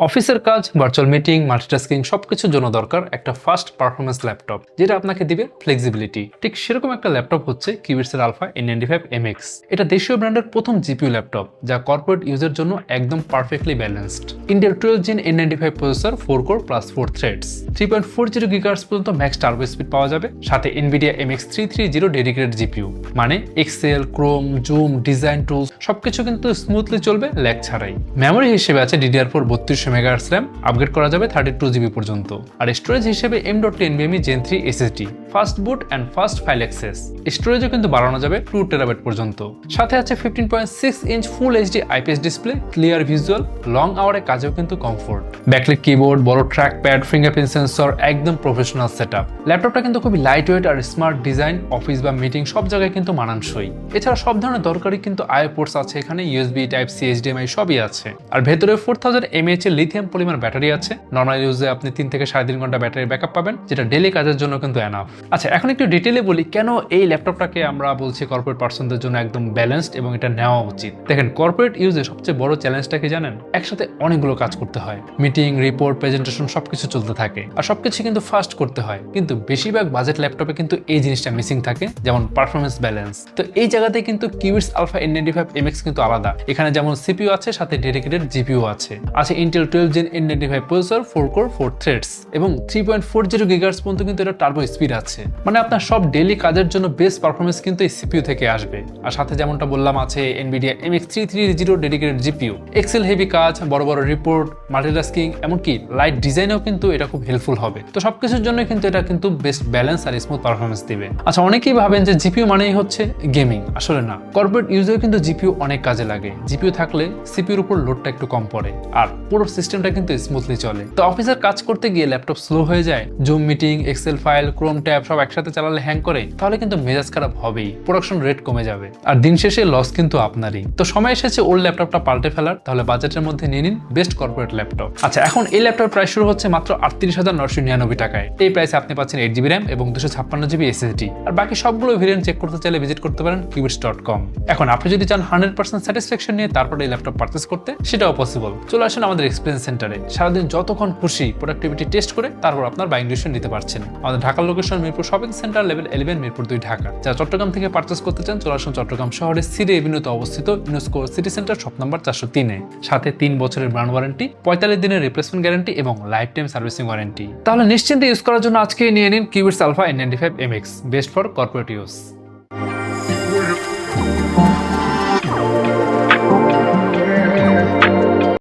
অফিসের কাজ, virtual meeting, multitasking সবকিছুর জন্য দরকার একটা ফাস্ট পারফরমেন্স ল্যাপটপ, যেটা আপনাকে দিবে ফ্লেক্সিবিলিটি। ঠিক সেরকম একটা ল্যাপটপ হচ্ছে কিউবিটসের আলফা N95MX। এটা দেশীয় ব্র্যান্ডের প্রথম জিপিইউ ল্যাপটপ, যা কর্পোরেট ইউজের জন্য একদম perfectly balanced. Intel 12 Gen N95 processor, 4 core plus 4 threads, 3.40 GHz পর্যন্ত ম্যাক্স টার্বো স্পিড পাওয়া যাবে, সাথে NVIDIA MX330 ডেডিকেটেড জিপিইউ। মানে Excel, Chrome, Zoom, design tools সবকিছু কিন্তু স্মুথলি চলবে ল্যাগ ছাড়াই। মেমোরি হিসেবে আছে DDR4 3200 মেগাহার্টজ RAM, আপগ্রেড করা যাবে 32 GB পর্যন্ত। আর স্টোরেজ হিসেবে M.2 NVMe Gen 3 SSD, fast boot and fast file access. স্টোরেজও কিন্তু বাড়ানো যাবে 2 TB পর্যন্ত। সাথে আছে 15.6 inch full HD IPS display, clear visual, long আওয়ারে কাজেও কিন্তু কমফোর্ট। ব্যাকলিট কিবোর্ড, বড় ট্র্যাক প্যাড, ফিঙ্গারপ্রিন্ট সেন্সর, একদম প্রফেশনাল সেটআপ। ল্যাপটপটা কিন্তু খুবই লাইট ওয়েট আর স্মার্ট ডিজাইন, অফিস বা মিটিং সব জায়গায় কিন্তু মানানসই। এছাড়া সব ধরনের দরকারি কিন্তু IO পোর্টস আছে এখানে, USB Type-C, HDMI সবই আছে। আর ভেতরে 4000 mAh এর লিথিয়াম পলিমার ব্যাটারি আছে। নর্মাল ইউজে আপনি 3 থেকে 3.5 ঘন্টা ব্যাটারি ব্যাকআপ পাবেন, যেটা ডেইলি কাজের জন্য কিন্তু এনাফ। আচ্ছা, এখন একটু ডিটেইলে বলি কেন এই ল্যাপটপটাকে আমরা বলছি কর্পোরেট পার্সনদের জন্য একদম ব্যালেন্সড এবং এটা নেওয়া উচিত। দেখেন, কর্পোরেট ইউজে সবচেয়ে বড় চ্যালেঞ্জটা কি জানেন? একসাথে অনেকগুলো কাজ করতে হয়, মিটিং, রিপোর্ট, প্রেজেন্টেশন সবকিছু চলতে থাকে, আর সবকিছু কিন্তু ফাস্ট করতে হয়। কিন্তু বেশিরভাগ বাজেট ল্যাপটপে কিন্তু এই জিনিসটা মিসিং থাকে, যেমন পারফরমেন্স ব্যালেন্স। তো এই জায়গাতে কিন্তু কিউবিটস আলফা N95MX কিন্তু আলাদা। এখানে যেমন সিপিইউ আছে, সাথে ডেডিকেটেড জিপিইউ আছে Intel 12 Gen N95 processor, 4 core 4 threads এবং 3.40 GHz পর্যন্ত কিন্তু এটা টার্বো স্পিড আছে। মানে আপনার সব ডেইলি কাজের জন্য বেস্ট পারফরমেন্স কিন্তু এই সিপিইউ থেকে আসবে। আর সাথে যেমনটা বললাম আছে NVIDIA MX330 dedicated GPU. Excel heavy কাজ, বড় বড় রিপোর্ট, মাল্টিটাস্কিং, এমনকি লাইট ডিজাইনেও কিন্তু এটা খুব হেল্পফুল হবে। তো সবকিছুর জন্য কিন্তু এটা কিন্তু বেস্ট ব্যালেন্স আর স্মুথ পারফরমেন্স দিবে। আচ্ছা, অনেকেই ভাবেন যে জিপিইউ মানেই হচ্ছে গেমিং। আসলে না, কর্পোরেট ইউজেও কিন্তু জিপিইউ অনেক কাজে লাগে। জিপিইউ থাকলে সিপিইউর উপর লোডটা একটু কম পড়ে আর পুরো সিস্টেমটা কিন্তু স্মুথলি চলে। তো অফিসের কাজ করতে গিয়ে ল্যাপটপ স্লো হয়ে যায়, Zoom meeting, Excel file, Chrome tab সব একসাথে চালালে হ্যাং করে, তাহলে কিন্তু মেজাজ খারাপ হবেই, প্রোডাকশন রেট কমে যাবে, আর দিন শেষে লস কিন্তু আপনারই। তো সময় এসেছে ওল্ড ল্যাপটপটা পাল্টে ফেলার। তাহলে বাজেটের মধ্যে নিয়ে নিন বেস্ট কর্পোরেট ল্যাপটপ। আচ্ছা, এখন এই ল্যাপটপের প্রাইস শুরু হচ্ছে মাত্র 38,999 টাকায়। এই প্রাইসে আপনি পাচ্ছেন 8GB RAM এবং 256GB SSD। আর বাকি সবগুলো ভেরিয়েন্ট চেক করতে চাইলে ভিজিট করতে পারেন qubits.com। এখন আপনি যদি চান 100% স্যাটিসফ্যাকশন নিয়ে তারপরে এই ল্যাপটপ পারচেস করতে, সেটাও পসিবল। চলে আসেন আমাদের এক্সপিরিয়েন্স সেন্টারে। সারাদিন যতক্ষণ খুশি প্রোডাক্টিভিটি টেস্ট করে তারপর আপনার বাইং ডিসিশন নিতে পারছেন। আমাদের ঢাকার location Mirpur shopping centre, level 11, Mirpur 2, Dhaka. যারা চট্টগ্রাম থেকে পারচেস করতে চান, চলে আসুন চট্টগ্রাম শহরের সিডি এভিনিউতে অবস্থিত UNESCO City Centre, shop number 403 এ। সাথে 3 বছরের ব্র্যান্ড ওয়ারেন্টি, 45 দিনের রিপ্লেসমেন্ট গ্যারান্টি এবং লাইফ টাইম সার্ভিসিং ওয়ারেন্টি। তাহলে নিশ্চিন্তে ইউজ করার জন্য আজকে নিয়ে নিন Qubits alpha N95MX, best for corporate use.